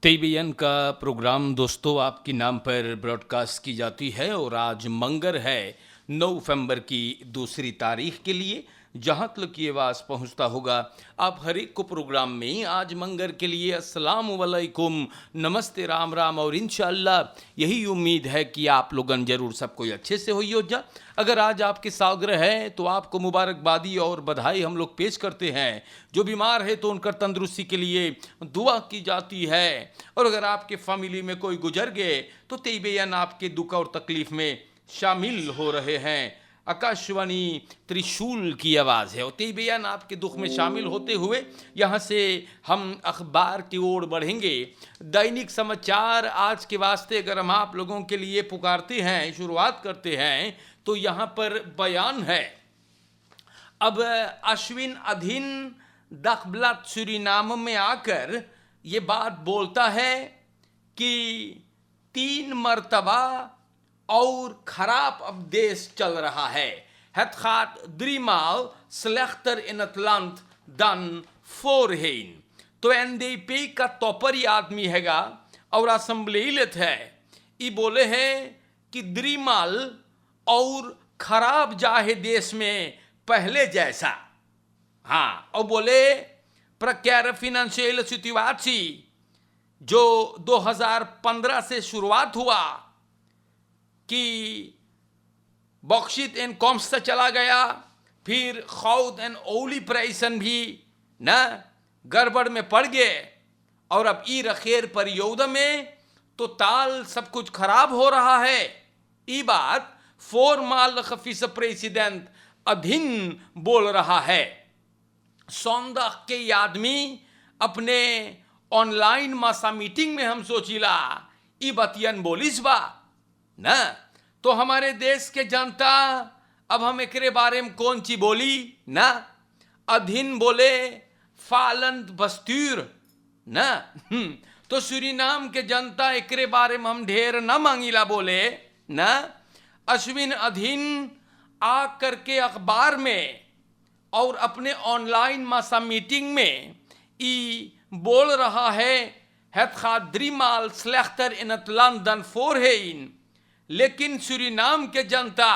TBN का programme दोस्तों आपके नाम पर ब्रॉडकास्ट की जाती है और आज मंगर है 9 नवंबर की दूसरी तारीख के लिए जहाँ तक ये आवाज़ पहुँचता होगा आप हर एक को प्रोग्राम में आज मंगर के लिए अस्सलाम वालेकुम, नमस्ते, राम राम और इंशाअल्लाह यही उम्मीद है कि आप लोगन जरूर सब कोई अच्छे से हो जा। अगर आज आपके सालगिरह है तो आपको मुबारकबादी और बधाई हम लोग पेश करते हैं। जो बीमार है तो उनकर तंदुरुस्ती के लिए दुआ की जाती है और अगर आपके फैमिली में कोई गुजर गए तो टीबीएन आपके दुख और तकलीफ में शामिल हो रहे हैं। आकाशवाणी त्रिशूल की आवाज़ है और टीबीएन आपके दुख में शामिल होते हुए यहाँ से हम अखबार की ओर बढ़ेंगे। दैनिक समाचार आज के वास्ते अगर हम आप लोगों के लिए पुकारते हैं, शुरुआत करते हैं तो यहाँ पर बयान है। अब अश्विन अधीन दखबलत सूरीनाम में आकर ये बात बोलता है कि 3 मरतबा और खराब अब देश चल रहा है। Het gaat 3 maal slechter in het land dan voorheen। तो एनडीपी का तोपरी आदमी हैगा और असम्बलीलत है। ये बोले हैं कि 3 माल और खराब जाहे देश में पहले जैसा। हाँ, और बोले precaire financiële situatie जो 2015 से शुरुआत हुआ कि बॉक्सिट एंड कॉम्स चला गया, फिर खौद एंड ओली प्राइसन भी न गड़बड़ में पड़ गए और अब ई रखेर परियोद में तो ताल सब कुछ खराब हो रहा है। ये बात फॉर्मल खफीस प्रेसिडेंट अधीन बोल रहा है। सौंदख के आदमी अपने ऑनलाइन मासा मीटिंग में हम सोचिला ई बतियन बोलिस बा न, तो हमारे देश के जनता अब हम एकरे बारे में कौन ची बोली न। अधीन बोले फालंत बस्तूर न, तो सूरीनाम के जनता एकरे बारे में हम ढेर न मांगीला बोले न। अश्विन अधीन आ करके अखबार में और अपने ऑनलाइन मासा मीटिंग में ई बोल रहा है het gaat 3 maal slechter in het land dan voorheen। लेकिन सूरीनाम के जनता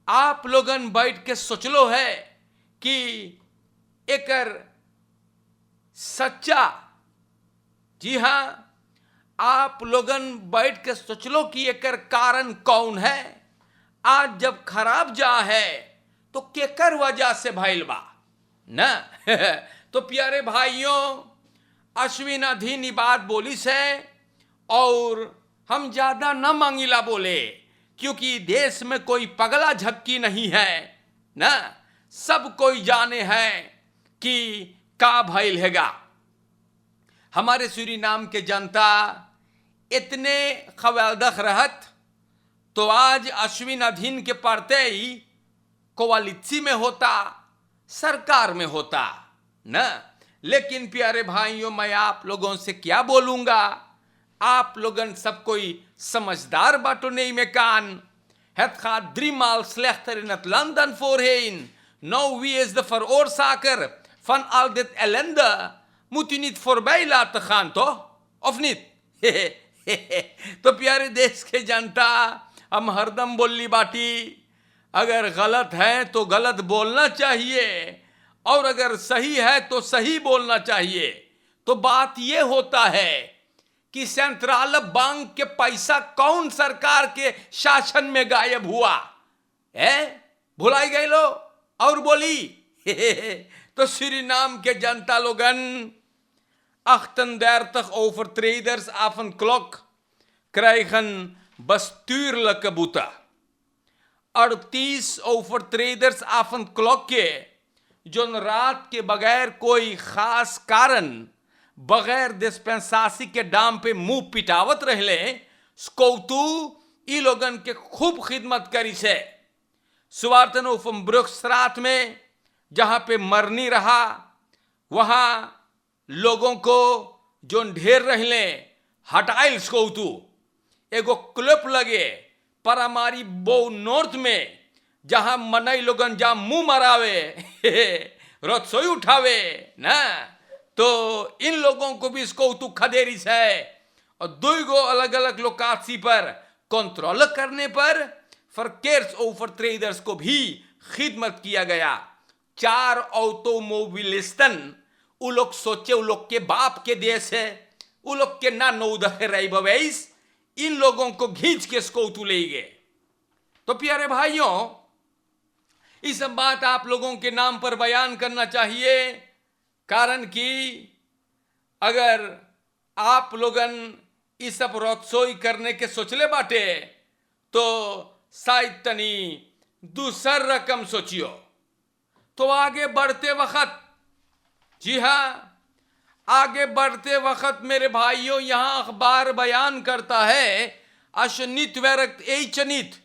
आप लोगन बैठ के सोच लो है कि एकर सच्चा, जी हाँ, आप लोगन बैठ के सोच लो कि एकर कारण कौन है। आज जब खराब जा है तो केकर वजह से भइल बा न। तो प्यारे भाइयों, अश्विन अधीन बात बोलिस है और हम ज्यादा न मांगिला बोले क्योंकि देश में कोई पगला झक्की नहीं है ना। सब कोई जाने है कि का भइल हैगा। हमारे सूरीनाम के जनता इतने खवलदख रहत तो आज अश्विन अधीन के पड़ते ही कोवालिसी में होता, सरकार में होता न। लेकिन प्यारे भाइयों, मैं आप लोगों से क्या बोलूंगा, आप लोगन सब कोई समझदार बाटो नहीं में कान। Het gaat 3 maal slechter in het land dan voorheen। Nou, wie is de veroorzaker van al dit ellende? Moet u niet voorbij laten gaan, toch? Of niet? तो प्यारे देश के जनता, हम हरदम बोली बाटी, अगर गलत है तो गलत बोलना चाहिए और अगर सही है तो सही बोलना चाहिए। तो बात ये होता है कि सेंट्रल बैंक के पैसा कौन सरकार के शासन में गायब हुआ है, भुलाई गए लो और बोली। तो सूरीनाम के जनता लोगन 38 overtreders af een klok krijgen bestuurlijke boete। 38 overtreders af een klokje जो रात के बगैर कोई खास कारण, बगैर डिस्पेंसासी के दाम पे मुंह पिटावत रहले, स्कौतू ई लोगन के खूब खिदमत करी से। सुवार्तन उफम ब्रुक्सरात में जहां पे मरनी रहा वहां लोगों को जो ढेर रहले हटाइल स्कौतू। एगो क्लिप लगे पर हमारी बो नॉर्थ में जहां मनई लोगन जा मुंह मरावे रसोई उठावे ना, तो इन लोगों को भी इसको तू खदेरिस है और दुगो अलग अलग लोकासी पर कंट्रोल करने पर फरकेर्स ओवर ट्रेडर्स को भी खिदमत किया गया। 4 ऑटोमोबिलिस्टन उ लोग सोचे उ लोग के बाप के देश है, उ लोग के ना नौदह रही भवेस, इन लोगों को घींच के इसको तू ले गए। तो प्यारे भाइयों, इस बात आप लोगों के नाम पर बयान करना चाहिए, कारण कि अगर आप लोगन इस सब रोत्सोई करने के सोचले बाटे तो शायद तनी दूसर रकम सोचियो। तो आगे बढ़ते वक्त, जी हाँ, आगे बढ़ते वक्त मेरे भाइयों, यहां अखबार बयान करता है अशनित वैरक्त एचनित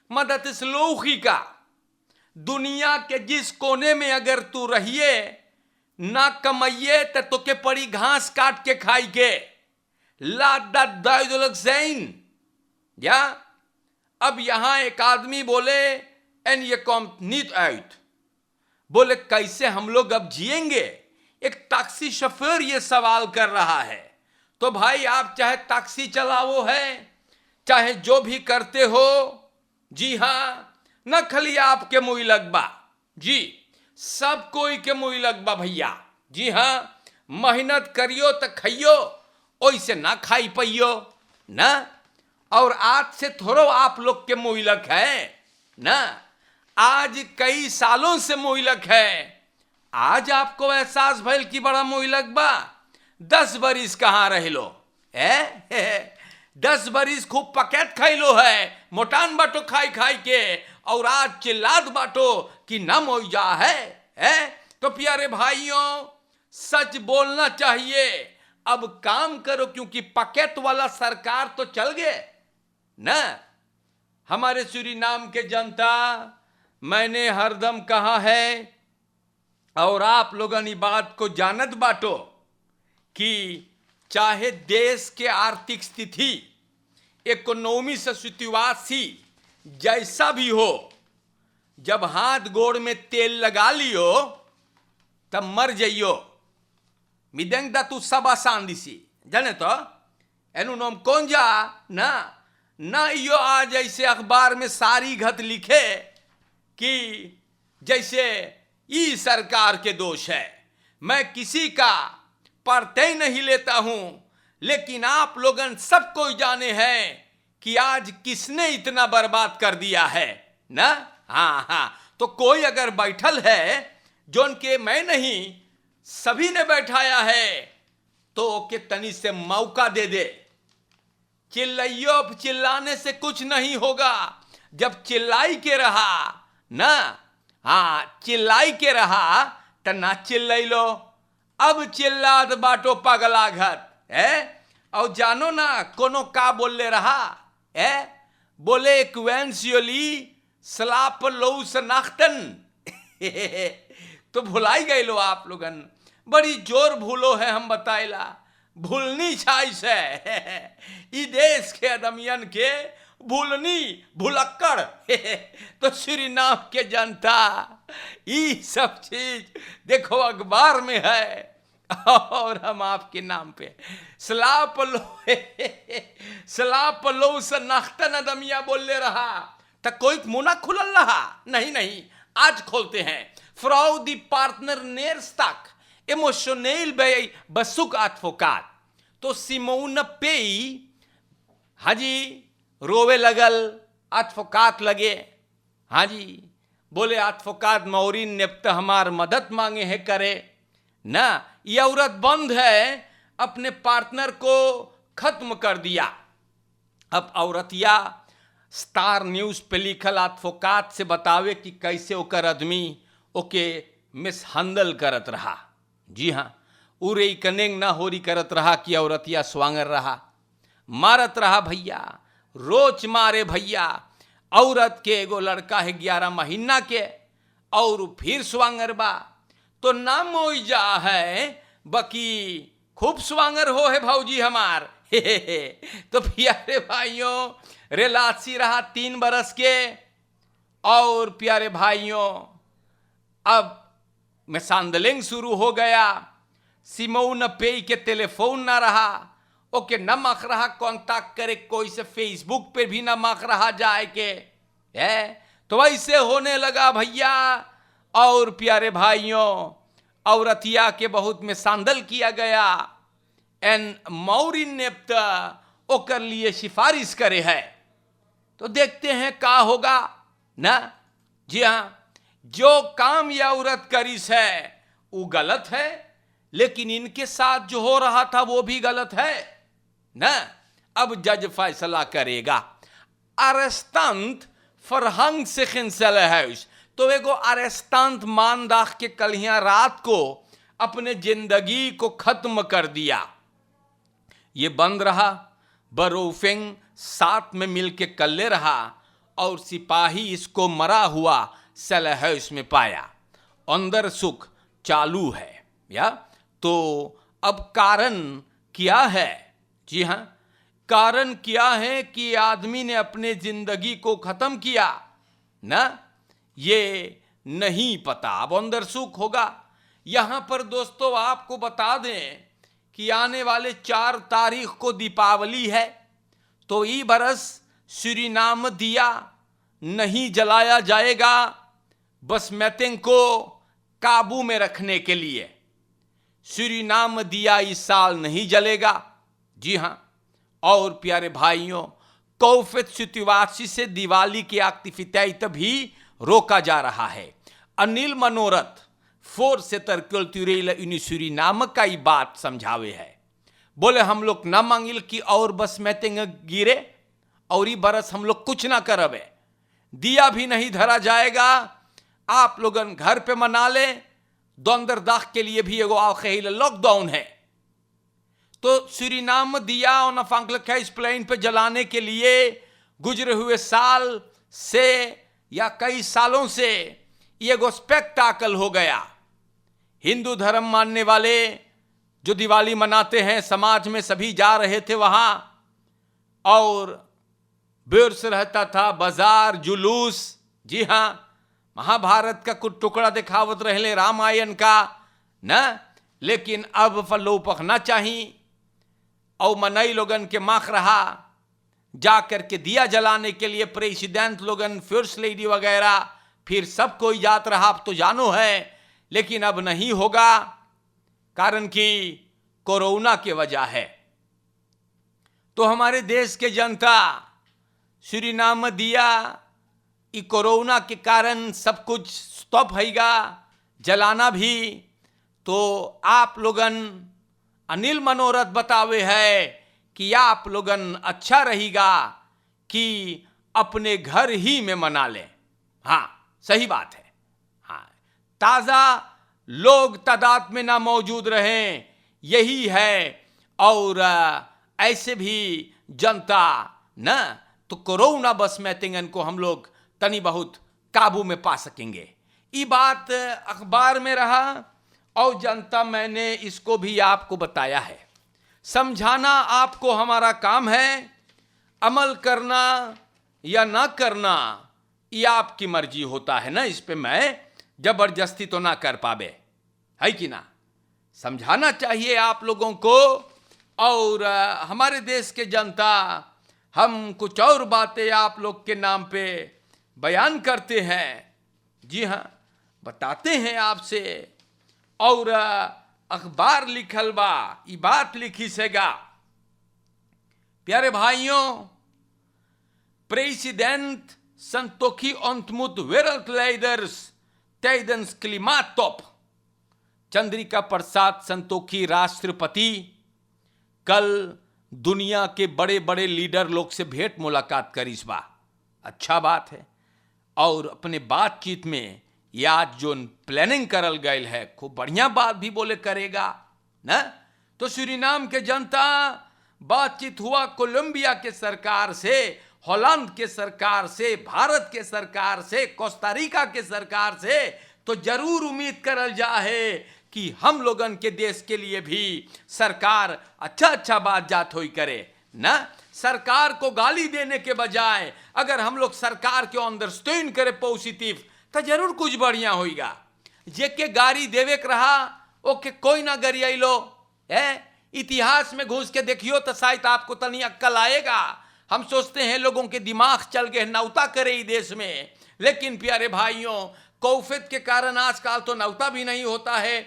मदद स्लोखी का, दुनिया के जिस कोने में अगर तू रहिए ना कमाइए तो के पड़ी घास काट के खाई के या। अब यहां एक आदमी बोले एन ये कॉम्पनीत आउट, बोले कैसे हम लोग अब जिएंगे। एक टैक्सी शोफर ये सवाल कर रहा है। तो भाई, आप चाहे टैक्सी चलाओ है, चाहे जो भी करते हो, जी हां, न खाली आपके मुई लगबा, जी सब कोई के मुई लगबा भैया। जी हां, मेहनत करियो तो खाइयो, ओइसे ना खाई पाइयो ना। और आज से थोड़ो आप लोग के मुइलक है ना, आज कई सालों से मुइलक है। आज आपको एहसास भइल कि बड़ा मुइलक बा। 10 बरिस कहाँ रह लो है 10 बरिस खूब पकेट खाइलो है, मोटान बाटो खाई खाई के, और आज चिल्लाद बाटो कि न मोइजा है। तो प्यारे भाइयों, सच बोलना चाहिए। अब काम करो, क्योंकि पकेट वाला सरकार तो चल गए ना। हमारे सूरीनाम के जनता, मैंने हरदम कहा है और आप लोगन ई बात को जानत बाटो कि चाहे देश के आर्थिक स्थिति, इकोनॉमी से सिचुएसी जैसा भी हो, जब हाथ गोड़ में तेल लगा लियो तब मर जाइयो। मिदेंग दा तू सब आसान दिसी जाने तो एनु नोम कौन जा ना यो आज जैसे अखबार में सारी घत लिखे कि जैसे ई सरकार के दोष है। मैं किसी का परतय नहीं लेता हूं, लेकिन आप लोगन सब कोई जाने हैं कि आज किसने इतना बर्बाद कर दिया है ना। हाँ, तो कोई अगर बैठल है जोन के मैं नहीं, सभी ने बैठाया है, तो ओके तनी से मौका दे दे। चिल्लाइयो, चिल्लाने से कुछ नहीं होगा। जब चिल्लाई के रहा ना, हाँ, चिल्लाई के रहा तो ना चिल्लाई लो। अब चिल्लाद बाटो पगला घत है। और जानो ना कोनो का बोले रहा है, बोले क्वेंसियोली स्लाप लो सनाख्तन तो भुलाई गए लो आप लोगन। बड़ी जोर भूलो है, हम बताइला भूलनी छाई से ई देश के अदमियन के भूलनी भुलक्कड़ तो सूरीनाम के जनता, ये सब चीज देखो अखबार में है और हम आपके नाम पे सलाप लो सनाख्तन अदमिया बोले रहा तो कोई मुना खुलल रहा नहीं। आज खोलते हैं। फ्राउ दी पार्टनर नेरस्ताक इमोशनल बे बसुक advokat। तो सिमोन पेई हाजी रोवे लगल, advokat लगे। हाजी बोले advokat मौरीन ने तो हमार मदद मांगे है करे ना। ये औरत बंद है, अपने पार्टनर को खत्म कर दिया। अब औरतिया स्टार न्यूज पे लिखल advokat से बतावे कि कैसे ओकर आदमी ओके मिसहैंडल करत रहा। जी हाँ, उरे कनेंग ना होरी करत रहा कि औरतिया स्वांगर रहा, मारत रहा भैया, रोज मारे भैया। औरत के एगो लड़का है 11 महीना के और फिर स्वांगर बा, तो ना मोइजा है बकी खूब स्वांगर हो है भौजी हमार तो प्यारे भाइयों, रेलासी रहा 3 बरस के। और प्यारे भाइयों, अब मिसहैंडलिंग शुरू हो गया। सिमोन पे के टेलीफोन ना रहा, ओके न मख रहा कांटेक्ट करे कोई से, फेसबुक पे भी न मख रहा जाए के है। तो ऐसे होने लगा भैया। और प्यारे भाइयों, औरतिया के बहुत में सांदल किया गया एन मौरिन ने ओकर लिए सिफारिश करे है। तो देखते हैं का होगा ना। जी हाँ, जो काम यह औरत करीस है वो गलत है, लेकिन इनके साथ जो हो रहा था वो भी गलत है ना। अब जज फैसला करेगा। अरेस्तांत फरहंग से खिंसल है। तो एगो अरेस्तांत मानदाख के कलियां रात को अपने जिंदगी को खत्म कर दिया। ये बंद रहा, बरोफिंग साथ में मिलके कल्ले रहा और सिपाही इसको मरा हुआ सलह इसमें पाया। अंदर सुख चालू है या। तो अब कारण क्या है? जी हाँ, कारण क्या है कि आदमी ने अपने जिंदगी को खत्म किया ना, ये नहीं पता। अब अंदर सुख होगा। यहां पर दोस्तों आपको बता दें कि आने वाले 4 तारीख को दीपावली है। तो ई बरस सूरीनाम दिया नहीं जलाया जाएगा बसमतियों को काबू में रखने के लिए। सूरीनाम दिया इस साल नहीं जलेगा। जी हाँ, और प्यारे भाइयों, कोविड सिचुएशन से दिवाली की एक्टिविटी भी रोका जा रहा है। अनिल मनोरथ फोरसेटर कल्चरल सूरीनाम का ही बात समझावे है। बोले हम लोग न मांगिल कि और बस मैतेंग गिरे और ये बरस हम लोग कुछ ना करबे, दिया भी नहीं धरा जाएगा, आप लोगन घर पे मना ले। दोंदरदाख के लिए भी एगो आखिर लॉकडाउन है। तो सूरीनाम दिया और नफांगलखैस प्लेन पे जलाने के लिए गुजरे हुए साल से या कई सालों से ये एगो स्पेक्टाकल हो गया। हिंदू धर्म मानने वाले जो दिवाली मनाते हैं, समाज में सभी जा रहे थे वहां और बिर्स रहता था, बाजार जुलूस। जी हां, महाभारत का कुछ टुकड़ा दिखावत रहले, रामायण का न। लेकिन अब फलो पखना चाहिए और मनई लोगन के माख रहा जाकर के दिया जलाने के लिए। प्रेसिडेंट लोगन, फर्स्ट लेडी वगैरह, फिर सब कोई जात रहा। अब तो जानो है, लेकिन अब नहीं होगा, कारण कि कोरोना की वजह है। तो हमारे देश के जनता सूरीनाम दिया ई कोरोना के कारण सब कुछ स्टॉप होगा, जलाना भी। तो आप लोगन, अनिल मनोरथ बतावे है कि आप लोगन अच्छा रहेगा कि अपने घर ही में मना लें। हाँ, सही बात है। हाँ, ताजा लोग तादाद में ना मौजूद रहें, यही है। और ऐसे भी जनता न, तो कोरोना बस में तिंगन को हम लोग तनी बहुत काबू में पा सकेंगे। ये बात अखबार में रहा और जनता, मैंने इसको भी आपको बताया है। समझाना आपको हमारा काम है, अमल करना या ना करना ये आपकी मर्जी होता है ना। इस पे मैं जबरदस्ती तो ना कर पावे, है कि ना। समझाना चाहिए आप लोगों को। और हमारे देश के जनता, हम कुछ और बातें आप लोग के नाम पे बयान करते हैं। जी हाँ, बताते हैं आपसे। और अखबार लिखल बा, ये बात लिखी सेगा। प्यारे भाइयों, president Santokhi ontmoet wereldleiders tijdens klimaattop। Chandrika Prasad Santokhi राष्ट्रपति कल दुनिया के बड़े बड़े लीडर लोग से भेंट मुलाकात करीस बा। अच्छा बात है। और अपने बातचीत में ये आज जो प्लानिंग करल गए है, खूब बढ़िया बात भी बोले करेगा ना। तो सूरीनाम के जनता, बातचीत हुआ कोलंबिया के सरकार से, हॉलैंड के सरकार से, भारत के सरकार से, कोस्टारिका के सरकार से। तो जरूर उम्मीद करल जाए कि हम लोगन के देश के लिए भी सरकार अच्छा अच्छा बात जात होई करे ना। सरकार को गाली देने के बजाय अगर हम लोग सरकार के अंडरस्टैंड करे पॉजिटिव, तो जरूर कुछ बढ़िया होगा। जेके गाड़ी देवे के रहा ओके कोई ना गरियाई लो है, इतिहास में घुस के देखियो तो शायद आपको तनी अक्कल आएगा। हम सोचते हैं लोगों के दिमाग चल गए नौता करे ही देश में, लेकिन प्यारे भाइयों कौफियत के कारण आजकल तो नौता भी नहीं होता है।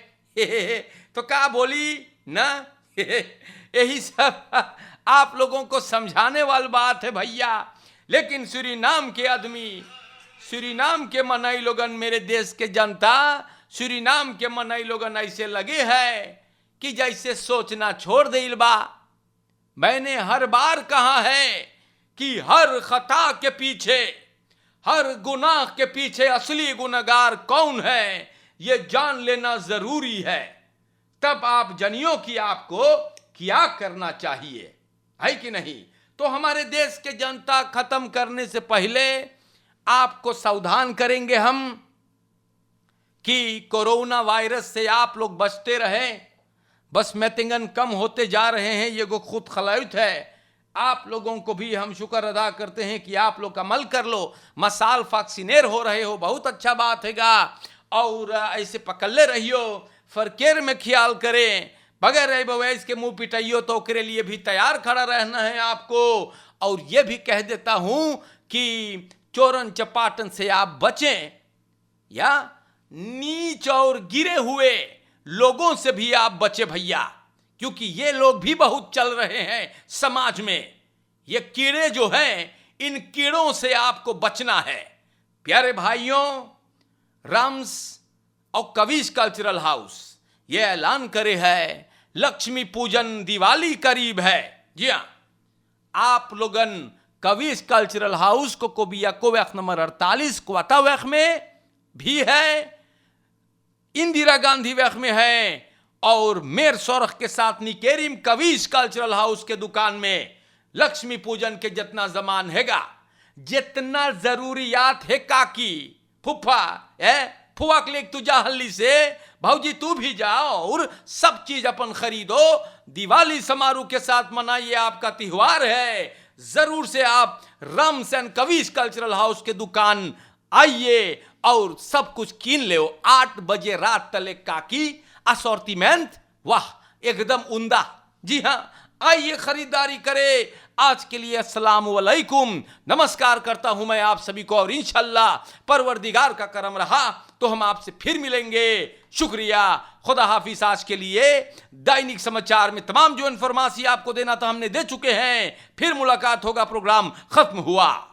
तो क्या बोली ना, यही सब आप लोगों को समझाने वाली बात है भैया। लेकिन सूरीनाम के आदमी, सूरीनाम के मनाई लोगन, मेरे देश के जनता सूरीनाम के मनाई लोगन ऐसे लगे है कि जैसे सोचना छोड़ दिल बा। मैंने हर बार कहा है कि हर खता के पीछे, हर गुनाह के पीछे असली गुनहगार कौन है ये जान लेना जरूरी है, तब आप जनियो कि आपको क्या करना चाहिए, है कि नहीं। तो हमारे देश के जनता खत्म करने से पहले आपको सावधान करेंगे हम कि कोरोना वायरस से आप लोग बचते रहें। बस मैतिंगन कम होते जा रहे हैं, ये को खुद खलायत है। आप लोगों को भी हम शुक्र अदा करते हैं कि आप लोग अमल कर लो, मसाल वैक्सीनेर हो रहे हो, बहुत अच्छा बात हैगा। और ऐसे पकड़ले रहियो, फरकेर में ख्याल करें, बगैर बवैस के मुंह पिटाइयो तो ओकरे लिए भी तैयार खड़ा रहना है आपको। और ये भी कह देता हूं कि चोरन चपाटन से आप बचें, या नीच और गिरे हुए लोगों से भी आप बचे भैया, क्योंकि ये लोग भी बहुत चल रहे हैं समाज में। ये कीड़े जो हैं, इन कीड़ों से आपको बचना है। प्यारे भाइयों, राम्स और कविश कल्चरल हाउस ये ऐलान करे है, लक्ष्मी पूजन दिवाली करीब है। जी हाँ, आप लोगन कविश कल्चरल हाउस को कोबिया कोवैख नंबर 48 क्वाटावैख में भी है, इंदिरा गांधी वैख में है, और मेर सौरख के साथ निकेरिम कविश कल्चरल हाउस के दुकान में लक्ष्मी पूजन के जितना जमान हैगा, जितना जरूरियात है काकी फुफा है, फुआ के लिए तू जा हल्ली से, भाऊजी तू भी जाओ और सब चीज अपन खरीदो। दिवाली समारोह के साथ मनाइए, आपका त्योहार है। जरूर से आप Ram's and Kavish cultural house के दुकान आइए और सब कुछ कीन ले। 8 बजे रात तले काकी असॉर्टिमेंट, वाह एकदम उम्दा। जी हाँ, आइए खरीदारी करे। आज के लिए अस्सलाम वालेकुम, नमस्कार करता हूं मैं आप सभी को, और इंशाल्लाह परवरदिगार का करम रहा तो हम आपसे फिर मिलेंगे। शुक्रिया, खुदा हाफिज। आज के लिए दैनिक समाचार में तमाम जो इन्फॉर्मेशन आपको देना था हमने दे चुके हैं। फिर मुलाकात होगा, प्रोग्राम खत्म हुआ।